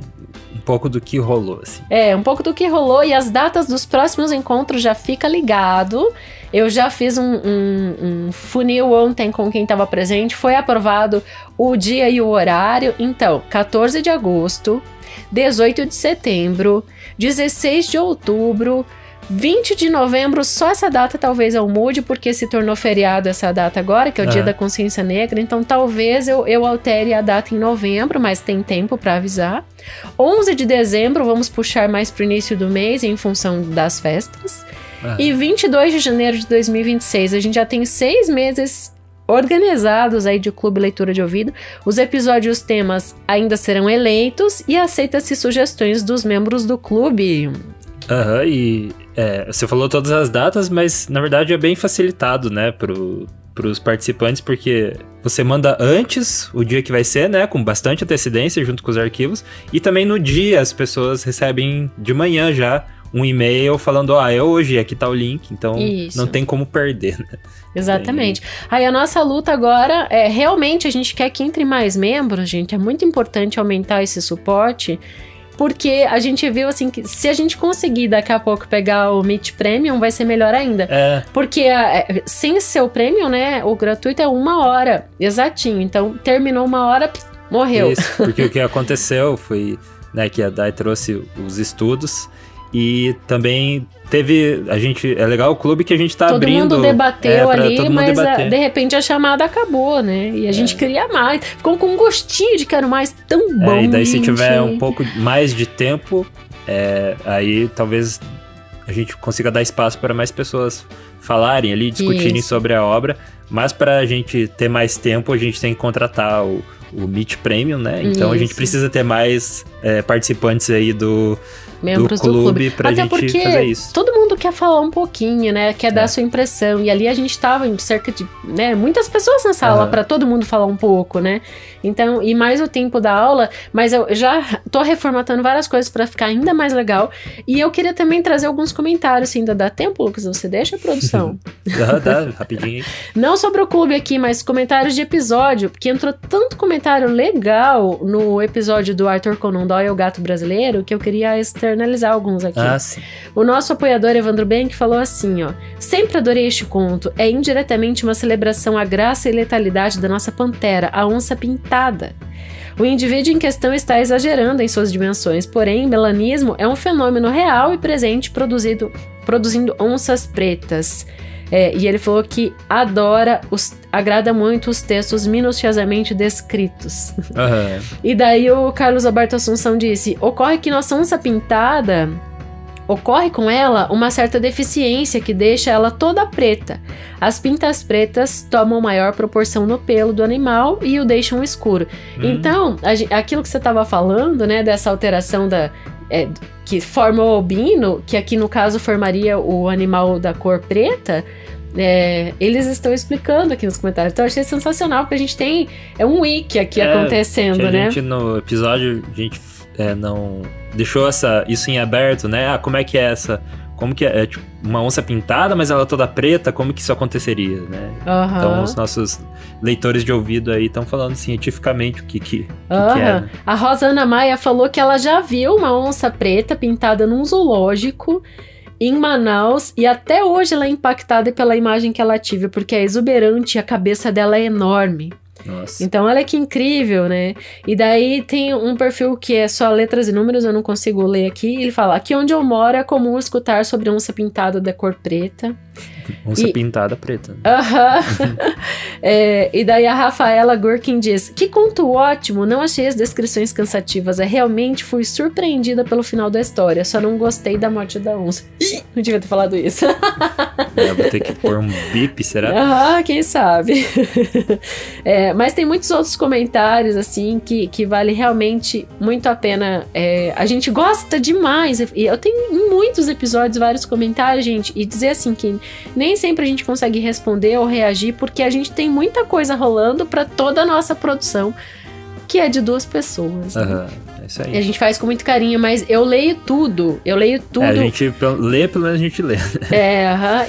pouco do que rolou, assim. Um pouco do que rolou, e as datas dos próximos encontros já fica ligado. Eu já fiz um funil ontem com quem estava presente, foi aprovado o dia e o horário. Então, 14 de agosto, 18 de setembro, 16 de outubro, 20 de novembro, só essa data talvez eu mude, porque se tornou feriado essa data agora, que é o Dia da Consciência Negra, então talvez eu altere a data em novembro, mas tem tempo para avisar. 11 de dezembro, vamos puxar mais pro início do mês, em função das festas. E 22 de janeiro de 2026, a gente já tem 6 meses organizados aí de Clube Leitura de Ouvido. Os episódios temas ainda serão eleitos e aceita-se sugestões dos membros do clube. Você falou todas as datas, mas na verdade é bem facilitado, né, pros participantes, porque você manda antes o dia que vai ser, né, com bastante antecedência junto com os arquivos, e também no dia as pessoas recebem de manhã já um e-mail falando, é hoje, aqui tá o link, então não tem como perder, né? Exatamente. Aí a nossa luta agora realmente a gente quer que entre mais membros, gente, é muito importante aumentar esse suporte, porque a gente viu assim que se a gente conseguir daqui a pouco pegar o Meet Premium, vai ser melhor ainda. Porque sem ser o Premium, né, o gratuito é 1 hora, exatinho. Então, terminou 1 hora, morreu. Isso, porque o que aconteceu foi, né, que a Dai trouxe os estudos e também teve, é legal o clube que a gente tá abrindo. Todo mundo debateu ali, mas de repente a chamada acabou, né? E a gente queria mais. Ficou com um gostinho de quero mais, tão bom, e daí gente. Se tiver um pouco mais de tempo, aí talvez a gente consiga dar espaço para mais pessoas falarem ali, discutirem sobre a obra, mas para a gente ter mais tempo, a gente tem que contratar o Meet Premium, né? Então a gente precisa ter mais participantes aí do clube pra gente fazer isso. Todo mundo quer falar um pouquinho, né? Quer dar a sua impressão. E ali a gente tava em cerca de, né, muitas pessoas na sala pra todo mundo falar um pouco, né? Então, e mais o tempo da aula, mas eu já tô reformatando várias coisas pra ficar ainda mais legal. E eu queria também trazer alguns comentários, se ainda dá tempo, Lucas, você deixa a produção? Dá, rapidinho. Não sobre o clube aqui, mas comentários de episódio, porque entrou tanto comentário legal no episódio do Arthur Conan Doyle, o Gato Brasileiro, que eu queria externalizar alguns aqui. Sim. O nosso apoiador Evandro Bank falou assim, ó: sempre adorei este conto, é indiretamente uma celebração à graça e letalidade da nossa pantera, a onça pintada. O indivíduo em questão está exagerando em suas dimensões, porém, melanismo é um fenômeno real e presente produzindo onças pretas. E ele falou que agrada muito os textos minuciosamente descritos. E daí o Carlos Alberto Assunção disse: ocorre que nossa onça pintada, ocorre com ela uma certa deficiência que deixa ela toda preta. As pintas pretas tomam maior proporção no pelo do animal e o deixam escuro. Então, aquilo que você estava falando, né, dessa alteração que forma o albino, que aqui no caso formaria o animal da cor preta, eles estão explicando aqui nos comentários. Então eu achei sensacional, porque a gente tem um wiki aqui acontecendo, né? No episódio, a gente não deixou isso em aberto, né? Como é que é essa... Como que é tipo, uma onça pintada, mas ela toda preta, como que isso aconteceria, né? Então os nossos leitores de ouvido aí estão falando cientificamente o que é. Né? A Rosana Maia falou que ela já viu uma onça preta pintada num zoológico em Manaus, e até hoje ela é impactada pela imagem que ela tive, porque é exuberante e a cabeça dela é enorme. Nossa. Então, olha que incrível, né? E daí tem um perfil que é só letras e números, eu não consigo ler aqui. Ele fala: aqui onde eu moro é comum escutar sobre onça pintada da cor preta. Onça pintada preta. E daí a Rafaela Gurkin diz: que conto ótimo, não achei as descrições cansativas, realmente fui surpreendida pelo final da história, só não gostei da morte da onça. Não devia ter falado isso. Vou ter que pôr um bip, será? Quem sabe. Mas tem muitos outros comentários, assim, que vale realmente muito a pena. A gente gosta demais, e eu tenho em muitos episódios vários comentários, gente, e dizer assim que nem sempre a gente consegue responder ou reagir, porque a gente tem muita coisa rolando para toda a nossa produção, que é de 2 pessoas. Né? É isso aí. E a gente faz com muito carinho, mas eu leio tudo. A gente lê, pelo menos a gente lê.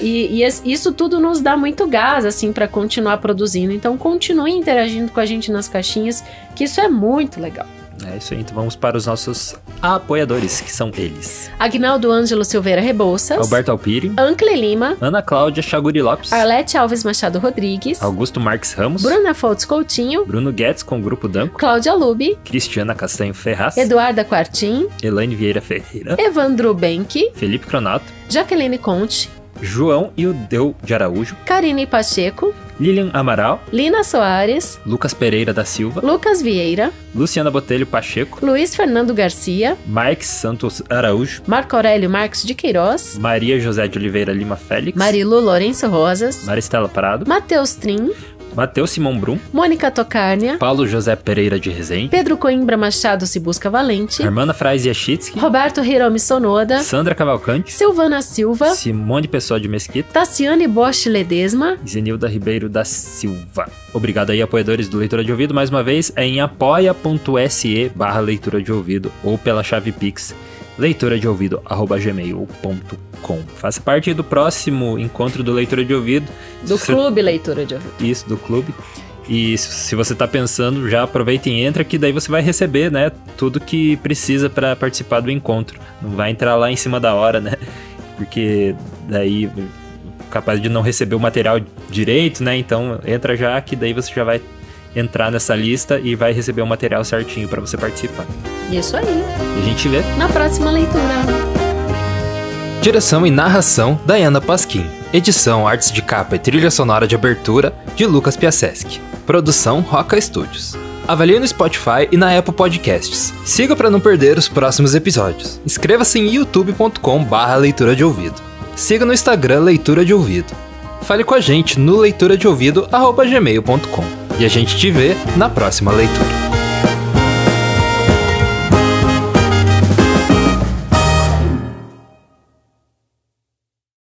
E isso tudo nos dá muito gás, assim, para continuar produzindo. Então continue interagindo com a gente nas caixinhas, que isso é muito legal. É isso aí, então vamos para os nossos apoiadores, que são eles: Agnaldo Ângelo Silveira Rebouças, Alberto Alpiri, Ancle Lima, Ana Cláudia Chaguri Lopes, Arlete Alves Machado Rodrigues, Augusto Marques Ramos, Bruna Foltz Coutinho, Bruno Guedes com o Grupo Danco, Cláudia Lube, Cristiana Castanho Ferraz, Eduarda Quartim, Elaine Vieira Ferreira, Evandro Benck, Felipe Cronato, Jaqueline Conte, João Ildeu de Araújo, Karine Pacheco, Lilian Amaral, Lina Soares, Lucas Pereira da Silva, Lucas Vieira, Luciana Botelho Pacheco, Luiz Fernando Garcia, Mike Santos Araújo, Marco Aurélio Marques de Queiroz, Maria José de Oliveira Lima Félix, Marilu Lourenço Rosas, Maristela Parado, Matheus Trim, Matheus Simão Brum, Mônica Tocárnia, Paulo José Pereira de Rezende, Pedro Coimbra Machado Se Busca Valente, Armanda Frais Yashitsky, Roberto Hiromi Sonoda, Sandra Cavalcante, Silvana Silva, Simone Pessoa de Mesquita, Tassiane Bosch Ledesma, Zenilda Ribeiro da Silva. Obrigado aí, apoiadores do Leitura de Ouvido, mais uma vez, em apoia.se/leitura de ouvido ou pela chave Pix leituradeouvido@gmail.com. Faça parte do próximo encontro do Leitura de Ouvido. Clube Leitura de Ouvido. Isso, do clube. E se você tá pensando, já aproveita e entra, que daí você vai receber, né, tudo que precisa para participar do encontro. Não vai entrar lá em cima da hora, né? Porque daí capaz de não receber o material direito, né? Então entra já, que daí você já vai entrar nessa lista e vai receber o material certinho para você participar. Isso aí. E a gente vê na próxima leitura. Direção e narração, Dayana Pasquim. Edição, artes de capa e trilha sonora de abertura, de Lucas Piaseschi. Produção, Roca Studios. Avalie no Spotify e na Apple Podcasts. Siga para não perder os próximos episódios. Inscreva-se em youtube.com/leitura de ouvido. Siga no Instagram Leitura de Ouvido. Fale com a gente no leituradeouvido@gmail.com. E a gente te vê na próxima leitura.